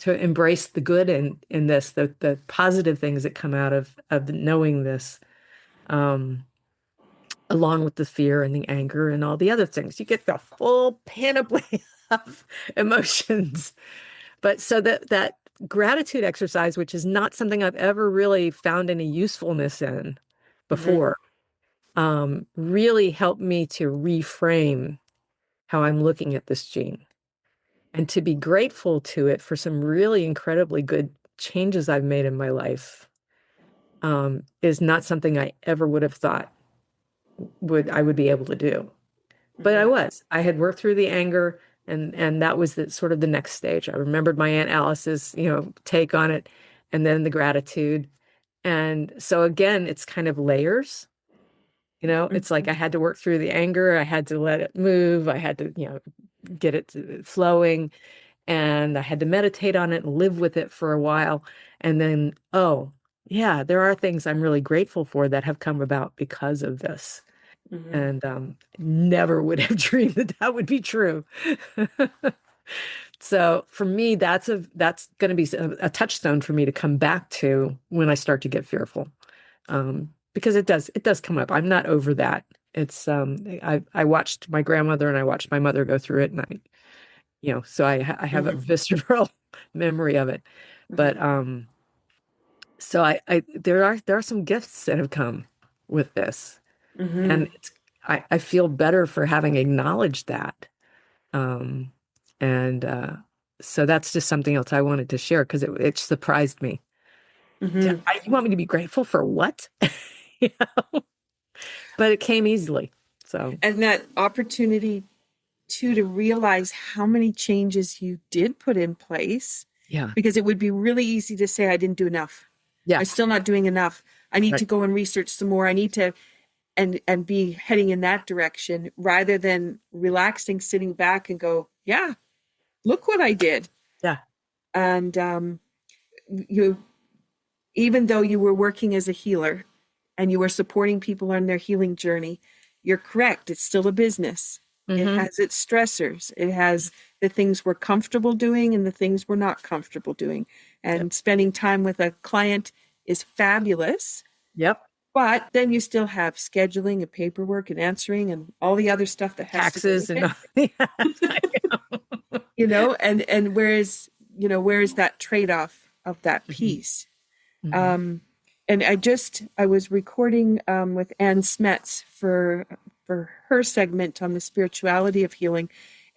embrace the good in this, the positive things that come out of knowing this, um, along with the fear and the anger and all the other things. You get the full panoply of emotions. But so that gratitude exercise, which is not something I've ever really found any usefulness in Mhm. before, really helped me to reframe how I'm looking at this gene and to be grateful to it for some really incredibly good changes I've made in my life, is not something I ever would have thought I would be able to do. But I Mhm. was. I had worked through the anger, and that was the sort of the next stage. I remembered my Aunt Alice's, take on it, and then the gratitude. And so again, it's kind of layers. It's like I Mhm. had to work through the anger, I had to let it move, I had to, get it flowing, and I had to meditate on it and live with it for a while. And then, oh, yeah, there are things I'm really grateful for that have come about because of this. Mhm. And never would have dreamed that that would be true. So for me, that's going to be a touchstone for me to come back to when I start to get fearful, because it does come up. I'm not over that. It's I watched my grandmother and I watched my mother go through it, and so I have a Mhm. visceral memory of it. But Mhm. so I there are some gifts that have come with this, and Mhm. I feel better for having acknowledged that. Um, and so that's just something else I wanted to share because it surprised me. Mhm. You want me to be grateful for what? Yeah, but it came easily. So And that opportunity too to realize how many changes you did put in place, yeah, because it would be really easy to say I didn't do enough. yeah, I'm still not doing enough. I need right. to go and research some more. I need to and be heading in that direction rather than relaxing, sitting back and go, yeah, look what I did. Yeah. And you, even though you were working as a healer and you were supporting people on their healing journey, you're correct. It's still a business. It Hmm. has its stressors. It has the things we're comfortable doing and the things we're not comfortable doing. Yep. And spending time with a client is fabulous. Yep. But then you still have scheduling and paperwork and answering and all the other stuff that has to go Taxes with and it, yeah. and where's that trade-off of that Mhm. piece? Mhm. Um, and I was recording with Ann Smets for her segment on the spirituality of healing,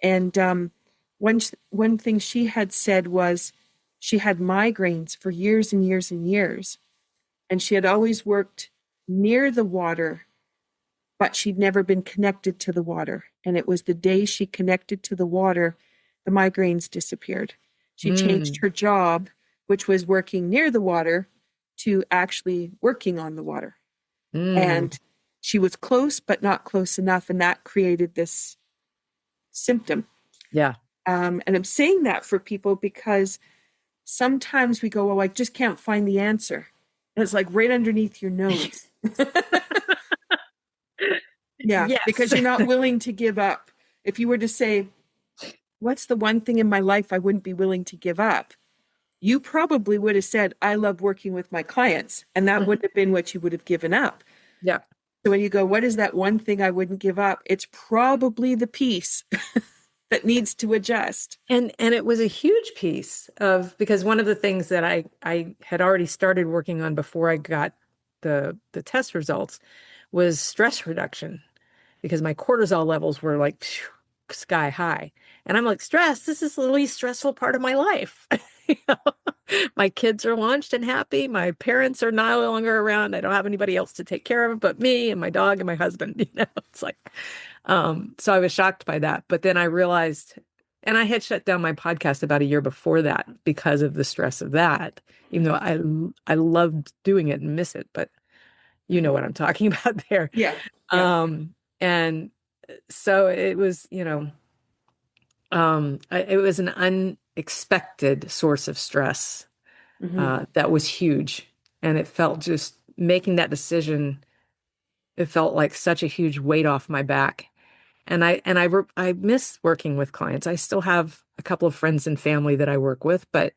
and one thing she had said was she had migraines for years and years and years, and she had always worked near the water, but she'd never been connected to the water. And it was the day she connected to the water, the migraines disappeared. She changed Mm. her job, which was working near the water, to actually working on the water. Mm. And she was close, but not close enough. And that created this symptom. Yeah. And I'm saying that for people because sometimes we go, oh, I just can't find the answer. And it's like right underneath your nose. Yeah, Yes. because you're not willing to give up. If you were to say, what's the one thing in my life I wouldn't be willing to give up? You probably would have said, I love working with my clients. And that Mhm. wouldn't have been what you would have given up. Yeah. So when you go, what is that one thing I wouldn't give up? It's probably the piece that needs to adjust. And it was a huge piece of, because one of the things that I had already started working on before I got the test results was stress reduction, because my cortisol levels were like sky high. And I'm like, stress, this is the least stressful part of my life. You know? My kids are launched and happy. My parents are no longer around. I don't have anybody else to take care of but me and my dog and my husband. You know, it's like, so I was shocked by that. But then I realized, and I had shut down my podcast about a year before that because of the stress of that, even though I loved doing it and miss it, but you know what I'm talking about there. Yeah. And so it was, it was an unexpected source of stress that was huge. And it felt, just making that decision, it felt like such a huge weight off my back. And I miss working with clients. I still have a couple of friends and family that I work with, but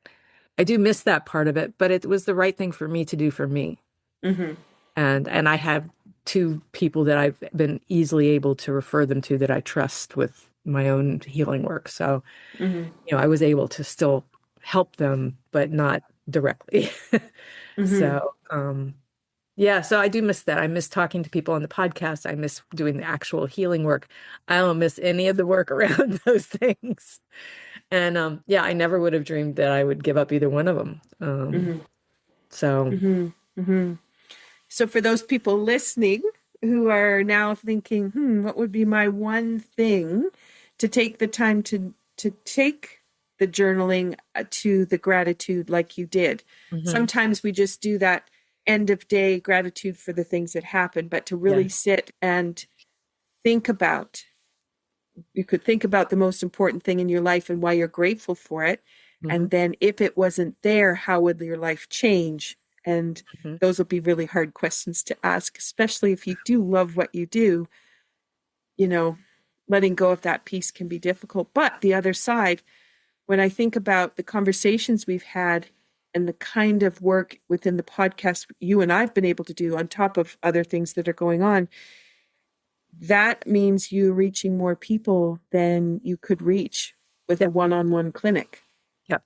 I do miss that part of it. But it was the right thing for me to do for me. Mm-hmm. And I have two people that I've been easily able to refer them to that I trust with my own healing work. So, I was able to still help them, but not directly. So, yeah, so I do miss that. I miss talking to people on the podcast. I miss doing the actual healing work. I don't miss any of the work around those things. And yeah, I never would have dreamed that I would give up either one of them. So. So for those people listening who are now thinking, what would be my one thing, to take the time to take the journaling to the gratitude like you did. Sometimes we just do that end of day gratitude for the things that happen, but to really sit and think about, you could think about the most important thing in your life and why you're grateful for it. And then if it wasn't there, how would your life change? And those will be really hard questions to ask, especially if you do love what you do. Letting go of that piece can be difficult. But the other side, when I think about the conversations we've had and the kind of work within the podcast you and I've been able to do on top of other things that are going on, that means you reaching more people than you could reach with a one-on-one clinic. Yep.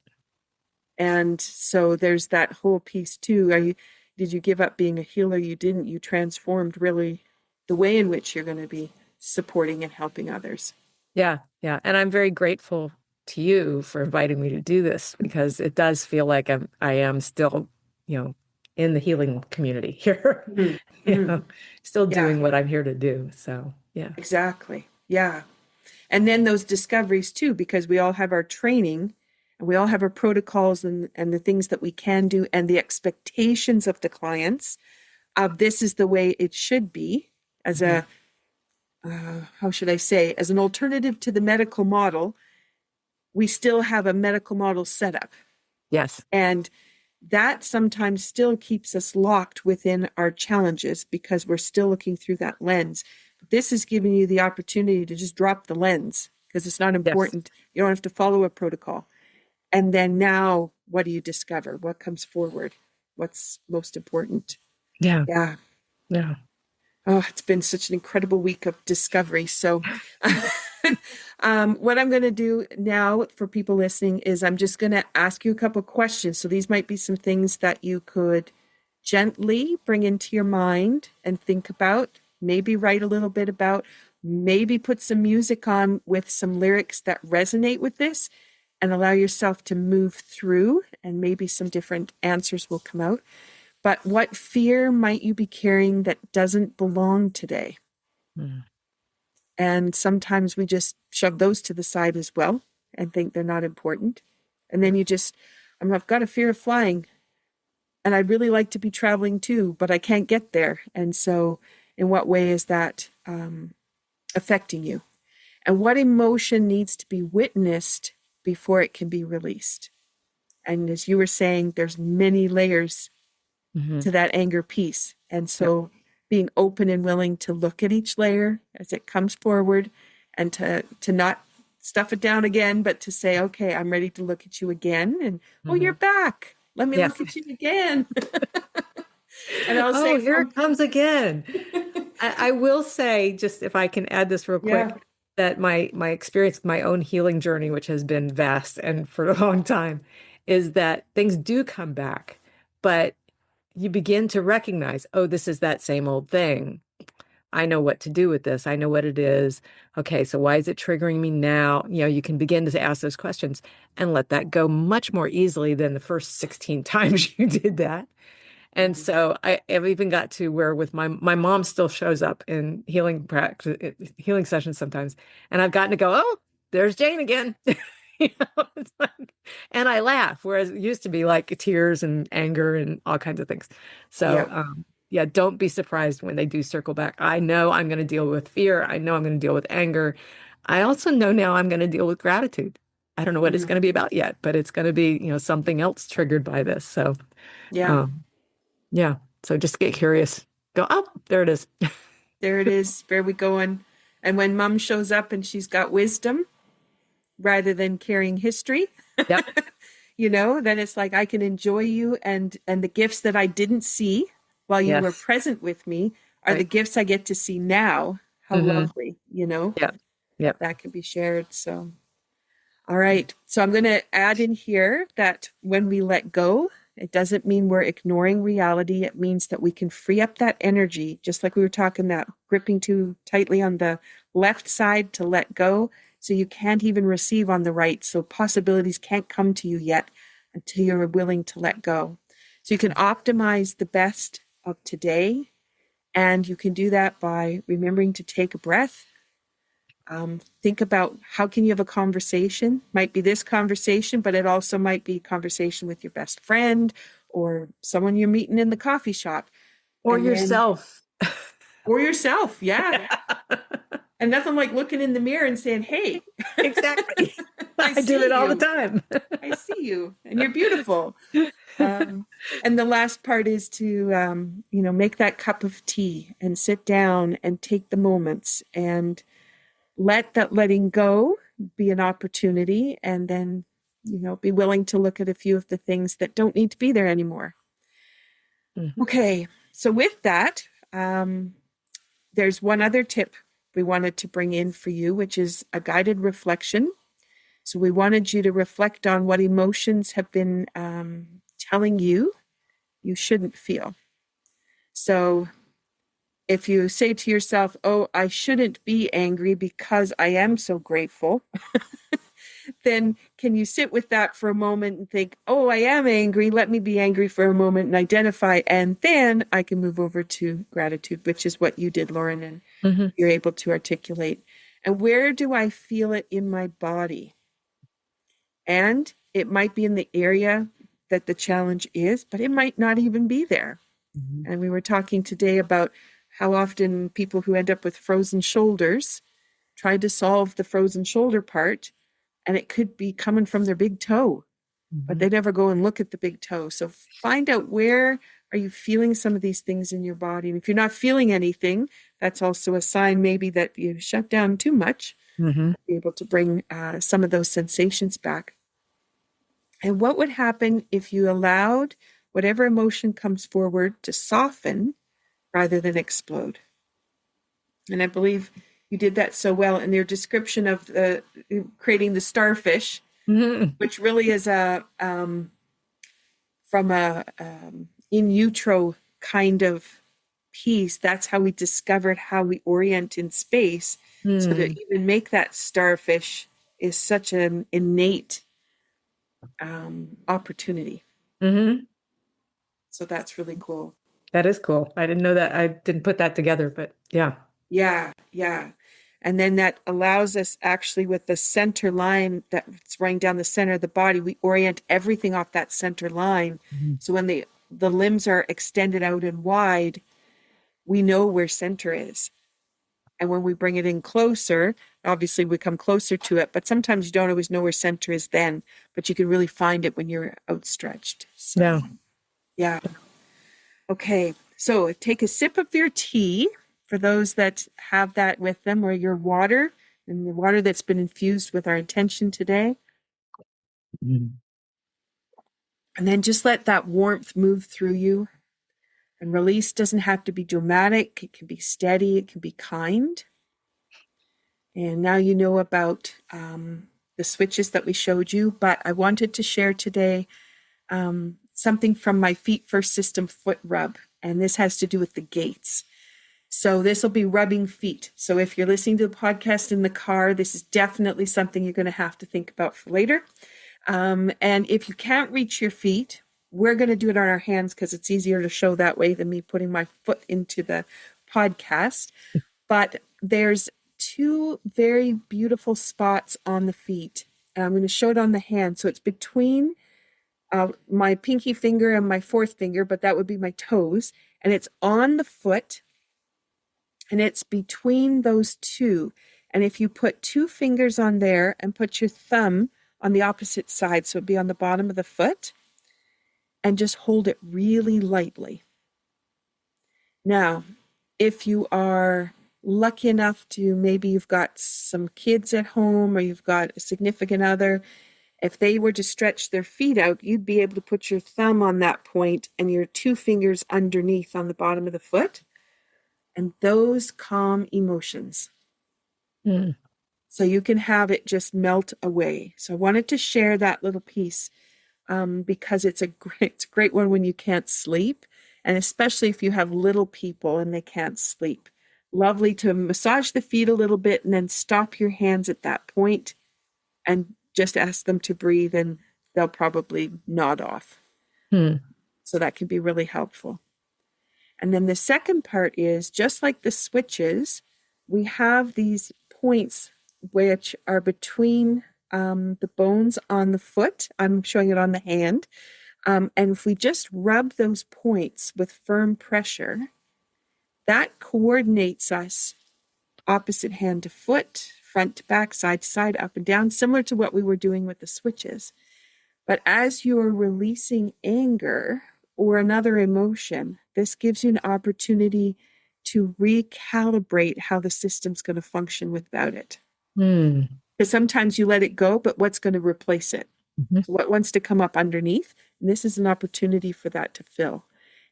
And so there's that whole piece too. Did you give up being a healer? You didn't. You transformed really the way in which you're going to be supporting and helping others. Yeah. Yeah. And I'm very grateful to you for inviting me to do this, because it does feel like I am still, in the healing community here, still doing what I'm here to do. So, yeah. Exactly. Yeah. And then those discoveries too, because we all have our training and we all have our protocols and the things that we can do and the expectations of the clients of this is the way it should be as a, how should I say, as an alternative to the medical model. We still have a medical model set up. Yes. And that sometimes still keeps us locked within our challenges because we're still looking through that lens. This is giving you the opportunity to just drop the lens because it's not important. Yes. You don't have to follow a protocol. And then now, what do you discover? What comes forward? What's most important? Yeah. Yeah. Yeah. Oh, it's been such an incredible week of discovery. So what I'm going to do now for people listening is I'm just going to ask you a couple of questions. So these might be some things that you could gently bring into your mind and think about, maybe write a little bit about, maybe put some music on with some lyrics that resonate with this and allow yourself to move through, and maybe some different answers will come out. But what fear might you be carrying that doesn't belong today? And sometimes we just shove those to the side as well and think they're not important. And then you just, I've got a fear of flying and I'd really like to be traveling too, but I can't get there. And so in what way is that affecting you? And what emotion needs to be witnessed before it can be released? And as you were saying, there's many layers to that anger piece. And so being open and willing to look at each layer as it comes forward and to not stuff it down again, but to say, okay, I'm ready to look at you again. And, oh, you're back. Let me look at you again. And I'll say, here it comes again. I will say, just if I can add this real Yeah. quick, that my experience, my own healing journey, which has been vast and for a long time, is that things do come back, but you begin to recognize, oh, this is that same old thing. I know what to do with this. I know what it is. Okay, so why is it triggering me now? You can begin to ask those questions and let that go much more easily than the first 16 times you did that. And Mhm. so I've even got to where with my mom still shows up in healing practice, healing sessions sometimes, and I've gotten to go, oh, there's Jane again. It's like, and I laugh, whereas it used to be like tears and anger and all kinds of things. So, Yeah. yeah, don't be surprised when they do circle back. I know I'm going to deal with fear. I know I'm going to deal with anger. I also know now I'm going to deal with gratitude. I don't know what it's Mhm. going to be about yet, but it's going to be, something else triggered by this. So, Yeah. um, yeah. So just get curious. Go, oh, there it is. There it is. Where we going? And when mom shows up and she's got wisdom rather than carrying history, Yep. then it's like I can enjoy you, and the gifts that I didn't see while you were Yes. present with me are the Right. gifts I get to see now. How Mm-hmm. lovely, Yep. Yep. that can be shared. So, all right. So I'm going to add in here that when we let go, it doesn't mean we're ignoring reality. It means that we can free up that energy, just like we were talking that gripping too tightly on the left side to let go. So you can't even receive on the right. So possibilities can't come to you yet until you're willing to let go. So you can optimize the best of today. And you can do that by remembering to take a breath. Think about how can you have a conversation. Might be this conversation, but it also might be a conversation with your best friend or someone you're meeting in the coffee shop. Or And then, yourself. or yourself, yeah. Yeah. And nothing like looking in the mirror and saying, hey, Exactly. I I do it see all the you. time. I see you. And you're beautiful. Um, and the last part is to, make that cup of tea and sit down and take the moments and let that letting go be an opportunity, and then be willing to look at a few of the things that don't need to be there anymore. Mhm. Okay, so with that, there's one other tip we wanted to bring in for you, which is a guided reflection. So we wanted you to reflect on what emotions have been telling you shouldn't feel. So if you say to yourself, oh, I shouldn't be angry because I am so grateful, then can you sit with that for a moment and think, oh, I am angry. Let me be angry for a moment and identify. And then I can move over to gratitude, which is what you did, Laurin, and Mhm. you're able to articulate. And where do I feel it in my body? And it might be in the area that the challenge is, but it might not even be there. Mhm. And we were talking today about how often people who end up with frozen shoulders try to solve the frozen shoulder part, and it could be coming from their big toe, but Mhm. they never go and look at the big toe. So find out, where are you feeling some of these things in your body. And if you're not feeling anything, that's also a sign maybe that you shut down too much. Mhm. Be able to bring some of those sensations back. And what would happen if you allowed whatever emotion comes forward to soften rather than explode? And I believe you did that so well in your description of creating the starfish, Mhm. which really is from a in utero kind of piece. That's how we discovered how we orient in space. So to Mhm. even make that starfish is such an innate opportunity. Mhm. So that's really cool. That is cool. I didn't know that. I didn't put that together, but yeah. Yeah, yeah. And then that allows us actually with the center line that's running down the center of the body, we orient everything off that center line. Mhm. So when the limbs are extended out and wide, we know where center is. And when we bring it in closer, obviously we come closer to it, but sometimes you don't always know where center is then, but you can really find it when you're outstretched. So, Yeah. yeah. Okay. So take a sip of your tea for those that have that with them, or your water, and the water that's been infused with our intention today. Mhm. And then just let that warmth move through you. And release doesn't have to be dramatic. It can be steady. It can be kind. And now you know about the switches that we showed you, but I wanted to share today something from my Feet First System foot rub, and this has to do with the gates. So this will be rubbing feet. So if you're listening to the podcast in the car, this is definitely something you're going to have to think about for later. And if you can't reach your feet, we're going to do it on our hands because it's easier to show that way than me putting my foot into the podcast. But there's two very beautiful spots on the feet. And I'm going to show it on the hand. So it's between my pinky finger and my fourth finger, but that would be my toes. And it's on the foot. And it's between those two. And if you put two fingers on there and put your thumb on the opposite side, so it'd be on the bottom of the foot, and just hold it really lightly. Now, if you are lucky enough to, maybe you've got some kids at home or you've got a significant other, if they were to stretch their feet out, you'd be able to put your thumb on that point and your two fingers underneath on the bottom of the foot. And those calm emotions. So you can have it just melt away. So I wanted to share that little piece because it's a great one when you can't sleep, and especially if you have little people and they can't sleep. Lovely to massage the feet a little bit and then stop your hands at that point and just ask them to breathe, and they'll probably nod off. So that can be really helpful. And then the second part is, just like the switches, we have these points which are between the bones on the foot. I'm showing it on the hand. And if we just rub those points with firm pressure, that coordinates us opposite hand to foot, front to back, side to side, up and down, similar to what we were doing with the switches. But as you're releasing anger or another emotion, this gives you an opportunity to recalibrate how the system's going to function without it. Because sometimes you let it go, but what's going to replace it? So what wants to come up underneath? And this is an opportunity for that to fill.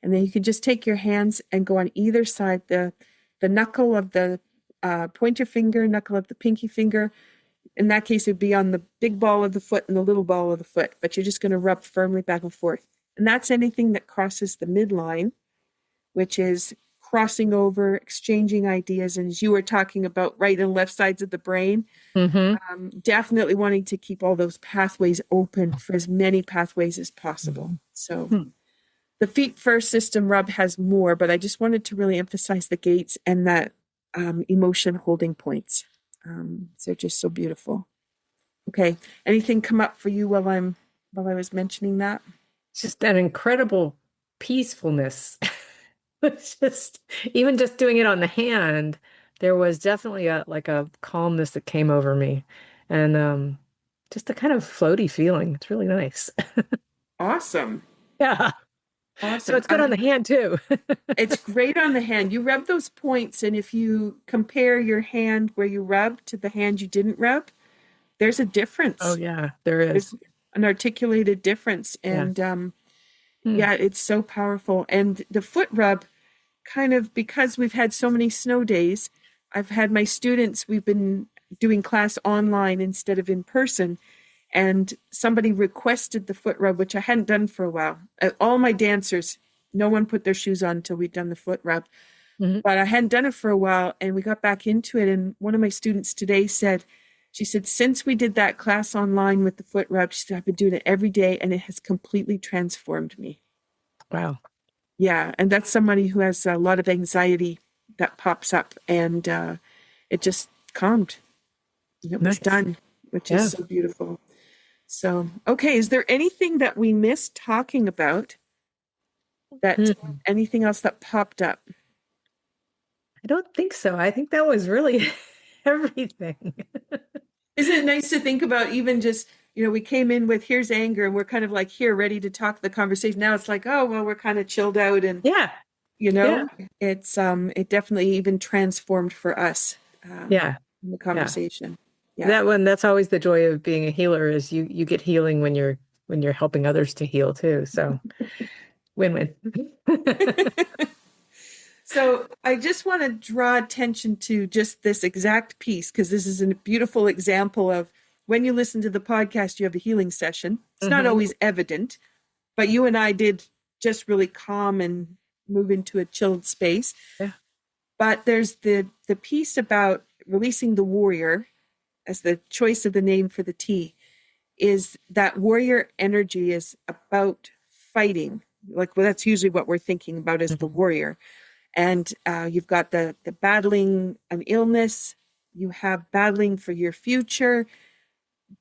And then you can just take your hands and go on either side, the knuckle of the pointer finger, knuckle of the pinky finger. In that case, it would be on the big ball of the foot and the little ball of the foot, but you're just going to rub firmly back and forth. And that's anything that crosses the midline, which is crossing over, exchanging ideas. And as you were talking about right and left sides of the brain, definitely wanting to keep all those pathways open for as many pathways as possible. So the Feet First System rub has more, but I just wanted to really emphasize the gates and that emotion holding points. They're just so beautiful. Okay. Anything come up for you while I was mentioning that? Just an incredible peacefulness. It's just, even just doing it on the hand, there was definitely a calmness that came over me, and just a kind of floaty feeling. It's really nice. Awesome. Yeah. Awesome. So it's good on the hand too. It's great on the hand. You rub those points, and if you compare your hand where you rub to the hand you didn't rub, there's a difference. Oh yeah, there is. There's an articulated difference, and yeah, it's so powerful. And the foot rub, kind of, because we've had so many snow days, I've had my students, we've been doing class online instead of in person, and somebody requested the foot rub, which I hadn't done for a while. All my dancers, no one put their shoes on until we'd done the foot rub. But I hadn't done it for a while, and we got back into it. And one of my students today said, since we did that class online with the foot rub, she said, I've been doing it every day, and it has completely transformed me. Wow. Yeah. And that's somebody who has a lot of anxiety that pops up, and it just calmed. It was done, which is so beautiful. So, okay. Is there anything that we missed talking about? Anything else that popped up? I don't think so. I think that was really everything. Isn't it nice to think about, even just, we came in with, here's anger, and we're kind of like here ready to talk the conversation. Now it's like, oh, well, we're kind of chilled out, and it's it definitely even transformed for us. In the conversation. Yeah. That's always the joy of being a healer, is you get healing when you're helping others to heal too. So Win-win. So I just want to draw attention to just this exact piece, because this is a beautiful example of when you listen to the podcast, you have a healing session. It's not always evident, but you and I did just really calm and move into a chilled space. Yeah. But there's the piece about releasing the warrior as the choice of the name for the tea, is that warrior energy is about fighting. Like, well, that's usually what we're thinking about as the warrior. And you've got the battling an illness, you have battling for your future,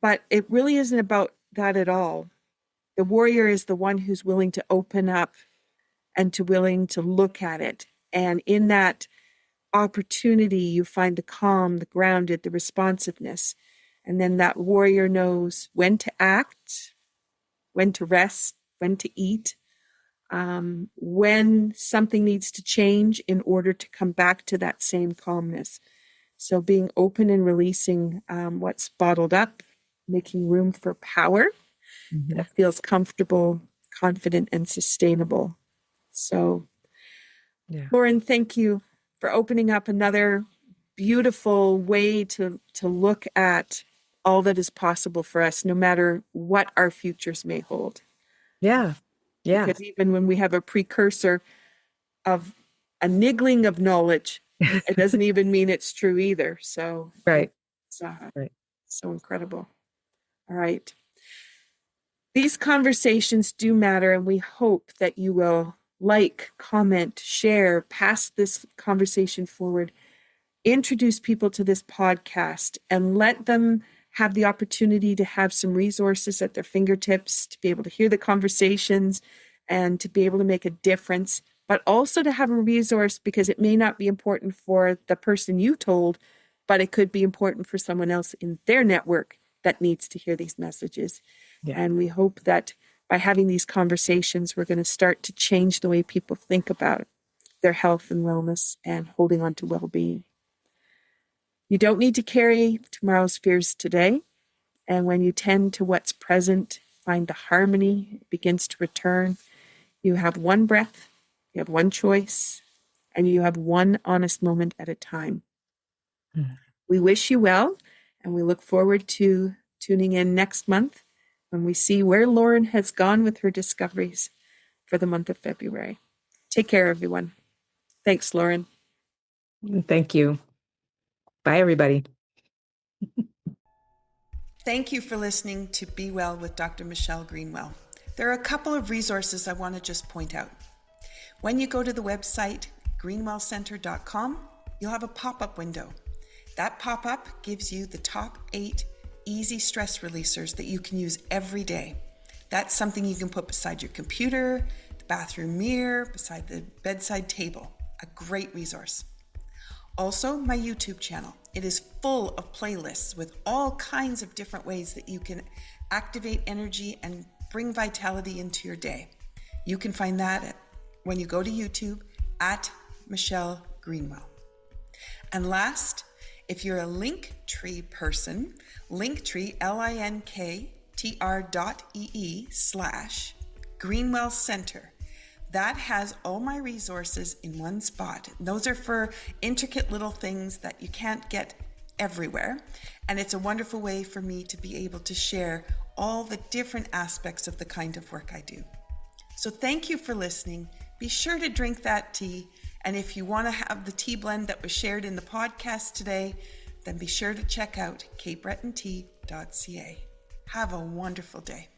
but it really isn't about that at all. The warrior is the one who's willing to open up and willing to look at it. And in that opportunity, you find the calm, the grounded, the responsiveness. And then that warrior knows when to act, when to rest, when to eat, when something needs to change in order to come back to that same calmness. So being open and releasing what's bottled up, making room for power that feels comfortable, confident, and sustainable. So, Laurin, thank you for opening up another beautiful way to look at all that is possible for us, no matter what our futures may hold. Yeah. Because even when we have a precursor of a niggling of knowledge, it doesn't even mean it's true either. So, Right. It's so incredible. All right. These conversations do matter, and we hope that you will like, comment, share, pass this conversation forward, introduce people to this podcast, and let them have the opportunity to have some resources at their fingertips to be able to hear the conversations and to be able to make a difference, but also to have a resource because it may not be important for the person you told, but it could be important for someone else in their network that needs to hear these messages. Yeah. And we hope that by having these conversations, we're going to start to change the way people think about their health and wellness and holding on to well-being. You don't need to carry tomorrow's fears today. And when you tend to what's present, find the harmony, it begins to return. You have one breath, you have one choice, and you have one honest moment at a time. We wish you well, and we look forward to tuning in next month when we see where Laurin has gone with her discoveries for the month of February. Take care, everyone. Thanks, Laurin. Thank you. Bye, everybody. Thank you for listening to Be Well with Dr. Michelle Greenwell. There are a couple of resources I want to just point out. When you go to the website, greenwellcenter.com, you'll have a pop-up window. That pop-up gives you the top 8 easy stress releasers that you can use every day. That's something you can put beside your computer, the bathroom mirror, beside the bedside table. A great resource. Also, my YouTube channel. It is full of playlists with all kinds of different ways that you can activate energy and bring vitality into your day. You can find that when you go to YouTube at Michelle Greenwell. And last, if you're a Linktree person, Linktree, linktr.ee/Greenwell Center. That has all my resources in one spot. Those are for intricate little things that you can't get everywhere. And it's a wonderful way for me to be able to share all the different aspects of the kind of work I do. So thank you for listening. Be sure to drink that tea. And if you want to have the tea blend that was shared in the podcast today, then be sure to check out capebretontea.ca. Have a wonderful day.